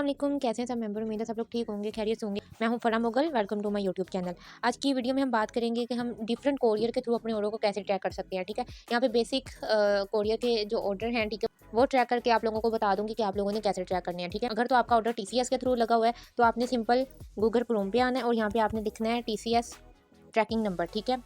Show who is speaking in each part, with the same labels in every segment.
Speaker 1: वालेकुम, कैसे हैं सब मेंबर। उम्मीद है सब लोग ठीक होंगे, खैरियत से होंगे। मैं हूं Fara Mughal, welcome to my YouTube channel. आज की वीडियो में हम बात करेंगे कि हम डिफरेंट कोरियर के थ्रू अपने ऑर्डर को कैसे ट्रैक कर सकते हैं। ठीक है, यहाँ पे बेसिक कोरियर के जो ऑर्डर हैं, ठीक है, वो ट्रैक करके आप लोगों को बता दूंगी कि आप लोगों ने कैसे ट्रैक करने हैं। ठीक है, अगर तो आपका ऑर्डर टीसीएस के थ्रू लगा हुआ है तो आपने सिंपल गूगल क्रोम पे आना है और यहाँ पे आपने लिखना है टीसीएस ट्रैकिंग नंबर। ठीक है,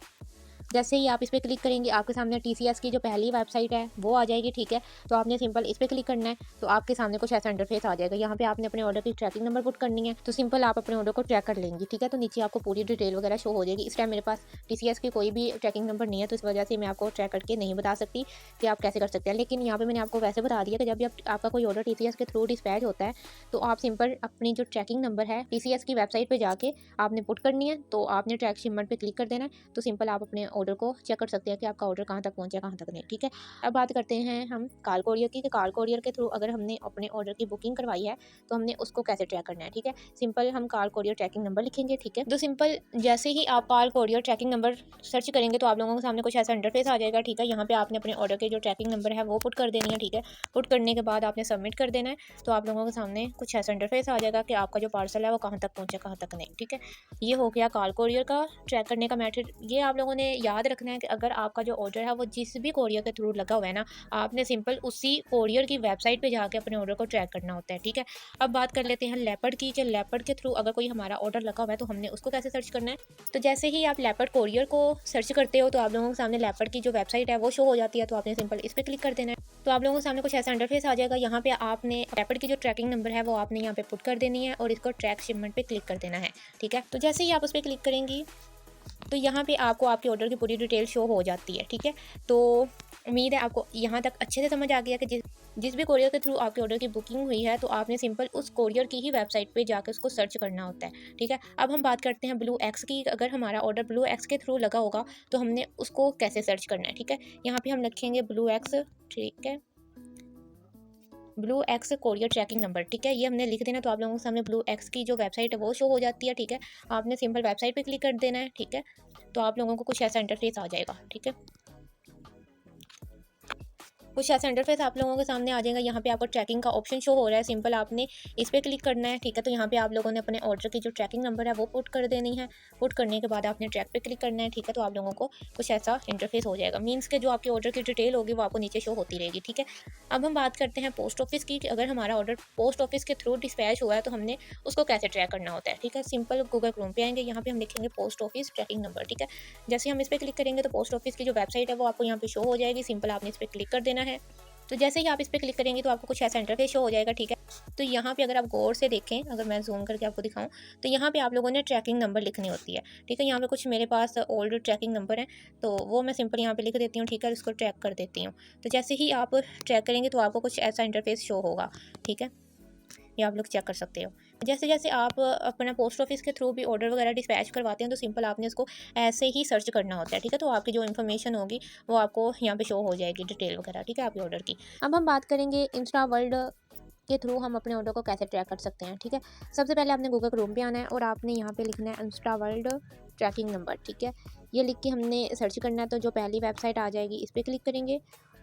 Speaker 1: जैसे ही आप इस पर क्लिक करेंगे आपके सामने टीसीएस की जो पहली वेबसाइट है वो आ जाएगी। ठीक है, तो आपने सिंपल इस पर क्लिक करना है तो आपके सामने कुछ ऐसा इंटरफेस आ जाएगा। यहाँ पे आपने अपने ऑर्डर की ट्रैकिंग नंबर पुट करनी है, तो सिंपल आप अपने ऑर्डर को ट्रैक कर लेंगे। ठीक है, तो नीचे आपको पूरी डिटेल वगैरह शो हो जाएगी। इस टाइम मेरे पास टीसीएस की कोई भी ट्रैकिंग नंबर नहीं है, तो इस वजह से मैं आपको ट्रैक करके नहीं बता सकती कि आप कैसे कर सकते हैं। लेकिन यहाँ पे मैंने आपको वैसे बता दिया कि जब भी आपका कोई ऑर्डर टीसीएस के थ्रू डिस्पैच होता है तो आप सिंपल अपनी जो ट्रैकिंग नंबर है टीसीएस की वेबसाइट पर जाके आपने पुट करनी है। तो आपने ट्रैक शिपमेंट पर क्लिक कर देना है, तो सिंपल आप अपने ऑर्डर को चेक कर सकते हैं कि आपका ऑर्डर कहाँ तक पहुँचा, कहाँ तक नहीं। ठीक है, अब बात करते हैं हम कार कोरियर की कि कार कोरियर के थ्रू अगर हमने अपने ऑर्डर की बुकिंग करवाई है तो हमने उसको कैसे ट्रैक करना है। ठीक है, सिंपल हम कार कोरियर ट्रैकिंग नंबर लिखेंगे। ठीक है, तो सिंपल जैसे ही आप car courier tracking number search करेंगे तो आप लोगों के सामने कुछ ऐसा इंटरफेस आ जाएगा। ठीक है, यहाँ पे आपने अपने ऑर्डर के जो ट्रैकिंग नंबर है वो पुट कर देनी है। ठीक है, पुट करने के बाद आपने सबमिट कर देना है, तो आप लोगों के सामने कुछ ऐसा इंटरफेस आ जाएगा कि आपका जो पार्सल है वो कहाँ तक पहुँचा, कहाँ तक नहीं। ठीक है, ये हो गया कार कोरियर का ट्रैक करने का मेथड। ये आप लोगों ने याद रखना है कि अगर आपका जो ऑर्डर है वो जिस भी कोरियर के थ्रू लगा हुआ है ना, आपने सिंपल उसी कोरियर की वेबसाइट पे जाके अपने ऑर्डर को ट्रैक करना होता है। ठीक है, अब बात कर लेते हैं लेपर्ड की कि लेपर्ड के थ्रू अगर कोई हमारा ऑर्डर लगा हुआ है तो हमने उसको कैसे सर्च करना है। तो जैसे ही आप लेपर्ड कोरियर को सर्च करते हो तो आप लोगों के सामने लेपर्ड की जो वेबसाइट है वो शो हो जाती है, तो आपने सिंपल इस पर क्लिक कर देना है, तो आप लोगों के सामने कुछ ऐसा इंटरफेस आ जाएगा। यहाँ पे आपने लेपर्ड की जो ट्रैकिंग नंबर है वो आपने यहाँ पे पुट कर देनी है और इसको ट्रैक शिपमेंट पे क्लिक कर देना है। ठीक है, तो जैसे ही आप उस पर क्लिक करेंगी तो यहाँ पे आपको आपके ऑर्डर की पूरी डिटेल शो हो जाती है। ठीक है, तो उम्मीद है आपको यहाँ तक अच्छे से समझ आ गया कि जिस भी कोरियर के थ्रू आपके ऑर्डर की बुकिंग हुई है तो आपने सिंपल उस कोरियर की ही वेबसाइट पे जाकर उसको सर्च करना होता है। ठीक है, अब हम बात करते हैं ब्लू एक्स की। अगर हमारा ऑर्डर ब्लू एक्स के थ्रू लगा होगा तो हमने उसको कैसे सर्च करना है। ठीक है, यहाँ पे हम लिखेंगे ब्लू एक्स। ठीक है, blue x courier tracking number. ठीक है, ये हमने लिख देना, तो आप लोगों के सामने ब्लू एक्स की जो वेबसाइट है वो शो हो जाती है। ठीक है, आपने सिंपल वेबसाइट पे क्लिक कर देना है। ठीक है, तो आप लोगों को कुछ ऐसा इंटरफेस आ जाएगा। ठीक है, कुछ ऐसा इंटरफेस आप लोगों के सामने आ जाएगा। यहाँ पे आपको ट्रैकिंग का ऑप्शन शो हो रहा है, सिंपल आपने इस पर क्लिक करना है। ठीक है, तो यहाँ पे आप लोगों ने अपने ऑर्डर की जो ट्रैकिंग नंबर है वो पुट कर देनी है। पुट करने के बाद आपने ट्रैक पे क्लिक करना है। ठीक है, तो आप लोगों को कुछ ऐसा इंटरफेस हो जाएगा, मीन्स के जो आपके ऑर्डर की डिटेल होगी वो आपको नीचे शो होती रहेगी। ठीक है, अब हम बात करते हैं पोस्ट ऑफिस की कि अगर हमारा ऑर्डर पोस्ट ऑफिस के थ्रू डिस्पैच हुआ है तो हमने उसको कैसे ट्रैक करना होता है। ठीक है, सिंपल गूगल क्रोम पे आएंगे, यहाँ पे हम लिखेंगे पोस्ट ऑफिस ट्रैकिंग नंबर। ठीक है, जैसे हम इस पर क्लिक करेंगे तो पोस्ट ऑफिस की जो वेबसाइट है वो आपको यहाँ पे शो हो जाएगी। सिंपल आपने इस पर क्लिक कर देना है, तो जैसे ही आप इस पर क्लिक करेंगे तो आपको कुछ ऐसा इंटरफेस शो हो जाएगा। ठीक है, तो यहाँ पे अगर आप गौर से देखें, अगर मैं जूम करके आपको दिखाऊं तो यहाँ पे आप लोगों ने ट्रैकिंग नंबर लिखनी होती है। ठीक है, यहाँ पे कुछ मेरे पास ओल्ड ट्रैकिंग नंबर है तो वो मैं सिंपल यहाँ पे लिख देती हूँ। ठीक है, इसको ट्रैक कर देती हूँ, तो जैसे ही आप ट्रैक करेंगे तो आपको कुछ ऐसा इंटरफेस शो होगा। ठीक है, ये आप लोग चेक कर सकते हो। जैसे जैसे आप अपना पोस्ट ऑफिस के थ्रू भी ऑर्डर वगैरह डिस्पैच करवाते हैं तो सिंपल आपने इसको ऐसे ही सर्च करना होता है। ठीक है, तो आपकी जो इन्फॉर्मेशन होगी वो आपको यहाँ पे शो हो जाएगी, डिटेल वगैरह। ठीक है, आपके ऑर्डर की। अब हम बात करेंगे इंस्टा वर्ल्ड के थ्रू हम अपने ऑर्डर को कैसे ट्रैक कर सकते हैं। ठीक है, सबसे पहले आपने गूगल क्रोम पे आना है और आपने यहाँ पे लिखना है इंस्टा वर्ल्ड ट्रैकिंग नंबर। ठीक है, ये लिख के हमने सर्च करना है, तो जो पहली वेबसाइट आ जाएगी इस पर क्लिक करेंगे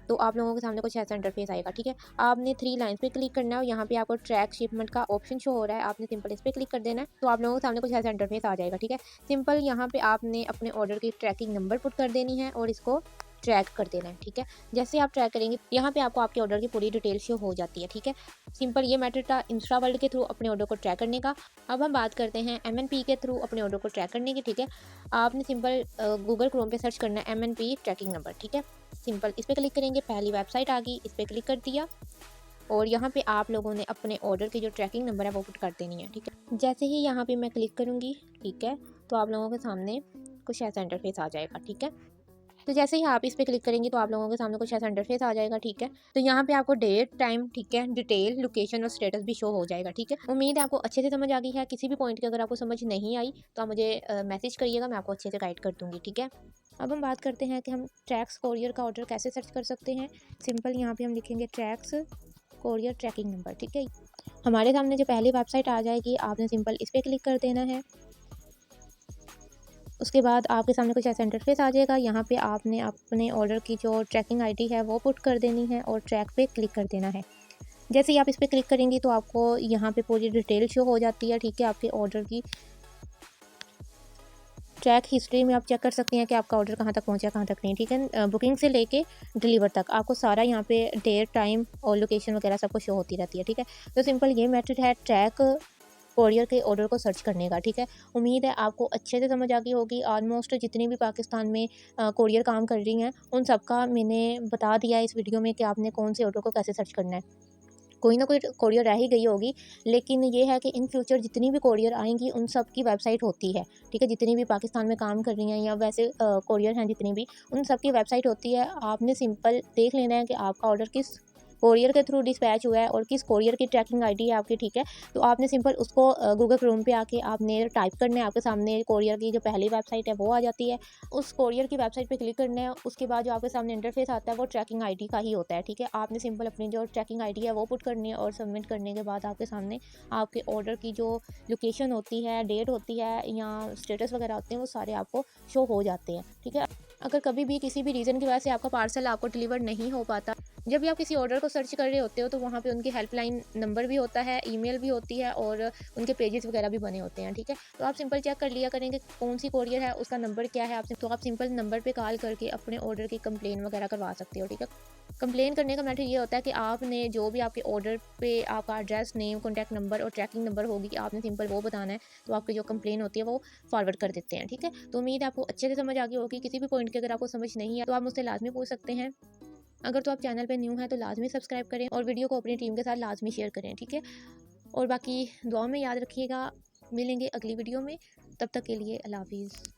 Speaker 1: तो आप लोगों के सामने कुछ ऐसा इंटरफेस आएगा। ठीक है, आपने 3 लाइन्स पे क्लिक करना है और यहाँ पे आपको ट्रैक शिपमेंट का ऑप्शन शो हो रहा है, आपने सिंपल इस पर क्लिक कर देना है, तो आप लोगों के सामने कुछ ऐसा इंटरफेस आ जाएगा। ठीक है, सिंपल यहाँ पे आपने अपने ऑर्डर की ट्रैकिंग नंबर पुट कर देनी है और इसको ट्रैक कर देना है। ठीक है, जैसे आप ट्रैक करेंगे यहाँ पे आपको आपके ऑर्डर की पूरी डिटेल शो हो जाती है। ठीक है, सिंपल ये मेथड था इंस्टा वर्ल्ड के थ्रू अपने ऑर्डर को ट्रैक करने का। अब हम बात करते हैं MNP के थ्रू अपने ऑर्डर को ट्रैक करने की। ठीक है, आपने सिंपल गूगल क्रोम पे सर्च करना है MNP ट्रैकिंग नंबर। ठीक है, सिंपल इस पर क्लिक करेंगे, पहली वेबसाइट आ गई, इस पर क्लिक कर दिया और यहाँ पे आप लोगों ने अपने ऑर्डर की जो ट्रैकिंग नंबर है वो पुट कर देनी है। ठीक है, जैसे ही यहाँ पे मैं क्लिक करूँगी, ठीक है, तो आप लोगों के सामने कुछ ऐसा इंटरफेस आ जाएगा। ठीक है, तो जैसे ही आप इस पर क्लिक करेंगे तो आप लोगों के सामने कुछ ऐसा इंटरफेस आ जाएगा। ठीक है, तो यहाँ पे आपको डेट, टाइम, ठीक है, डिटेल, लोकेशन और स्टेटस भी शो हो जाएगा। ठीक है, उम्मीद है आपको अच्छे से समझ आ गई है। किसी भी पॉइंट की अगर आपको समझ नहीं आई तो आप मुझे मैसेज करिएगा, मैं आपको अच्छे से गाइड कर दूँगी। ठीक है, अब हम बात करते हैं कि हम ट्रैक्स कोरियर का ऑर्डर कैसे सर्च कर सकते हैं। सिंपल यहाँ पे हम लिखेंगे ट्रैक्स कोरियर ट्रैकिंग नंबर। ठीक है, हमारे सामने जो पहली वेबसाइट आ जाएगी आपने सिंपल इस पर क्लिक कर देना है, उसके बाद आपके सामने कुछ ऐसा इंटरफेस आ जाएगा। यहाँ पे आपने अपने ऑर्डर की जो ट्रैकिंग आईडी है वो पुट कर देनी है और ट्रैक पे क्लिक कर देना है। जैसे ही आप इस पर क्लिक करेंगी तो आपको यहाँ पे पूरी डिटेल शो हो जाती है, ठीक है, आपके ऑर्डर की। ट्रैक हिस्ट्री में आप चेक कर सकते हैं कि आपका ऑर्डर कहाँ तक पहुँचा, कहाँ तक नहीं, ठीक है। बुकिंग से लेके डिलीवर तक आपको सारा यहाँ पे डेट, टाइम और लोकेशन वगैरह सब कुछ शो होती रहती है, ठीक है। तो सिंपल ये मेथड है ट्रैक कोरियर के ऑर्डर को सर्च करने का, ठीक है। उम्मीद है आपको अच्छे से समझ आ गई होगी। ऑलमोस्ट जितनी भी पाकिस्तान में कोरियर काम कर रही हैं उन सबका मैंने बता दिया है इस वीडियो में कि आपने कौन से ऑर्डर को कैसे सर्च करना है। कोई ना कोई कोरियर रह ही गई होगी, लेकिन ये है कि इन फ्यूचर जितनी भी कोरियर आएंगी उन सब की वेबसाइट होती है, ठीक है। जितनी भी पाकिस्तान में काम कर रही हैं या वैसे कोरियर हैं जितनी भी, उन सब की वेबसाइट होती है। आपने सिंपल देख लेना है कि आपका ऑर्डर किस कोरियर के थ्रू डिस्पैच हुआ है और किस कोरियर की ट्रैकिंग आईडी है आपकी, ठीक है। तो आपने सिंपल उसको गूगल क्रोम पे आके आपने टाइप करना है, आपके सामने कोरियर की जो पहली वेबसाइट है वो आ जाती है। उस कोरियर की वेबसाइट पे क्लिक करना है, उसके बाद जो आपके सामने इंटरफेस आता है वो ट्रैकिंग आईडी का ही होता है, ठीक है। आपने सिंपल अपनी जो ट्रैकिंग आईडी है वो पुट करनी है और सबमिट करने के बाद आपके सामने आपके ऑर्डर की जो लोकेशन होती है, डेट होती है या स्टेटस वगैरह होते हैं वो सारे आपको शो हो जाते हैं, ठीक है। अगर कभी भी किसी भी रीज़न की वजह से आपका पार्सल आपको डिलीवर नहीं हो पाता, जब भी आप किसी ऑर्डर को सर्च कर रहे होते हो तो वहाँ पे उनकी हेल्पलाइन नंबर भी होता है, ईमेल भी होती है और उनके पेजेस वगैरह भी बने होते हैं, ठीक है। तो आप सिंपल चेक कर लिया करेंगे कौन सी कोरियर है, उसका नंबर क्या है आपसे, तो आप सिंपल नंबर पे कॉल करके अपने ऑर्डर की कंप्लेन वगैरह करवा सकते हो, ठीक है। कंप्लेन करने का मैटर ये होता है कि आपने जो भी आपके ऑर्डर पे आपका एड्रेस, नेम, कॉन्टैक्ट नंबर और ट्रैकिंग नंबर होगी, आपने सिंपल वो बताना है, तो आपकी जो कंप्लेन होती है वो फॉरवर्ड कर देते हैं, ठीक है। तो उम्मीद है आपको अच्छे से समझ आ गई होगी। किसी भी पॉइंट की अगर आपको समझ नहीं है तो आप मुझसे लाजमी पूछ सकते हैं। अगर तो आप चैनल पे न्यू हैं तो लाजमी सब्सक्राइब करें और वीडियो को अपनी टीम के साथ लाजमी शेयर करें, ठीक है। और बाकी दुआ में याद रखिएगा। मिलेंगे अगली वीडियो में, तब तक के लिए अल्लाह हाफिज़।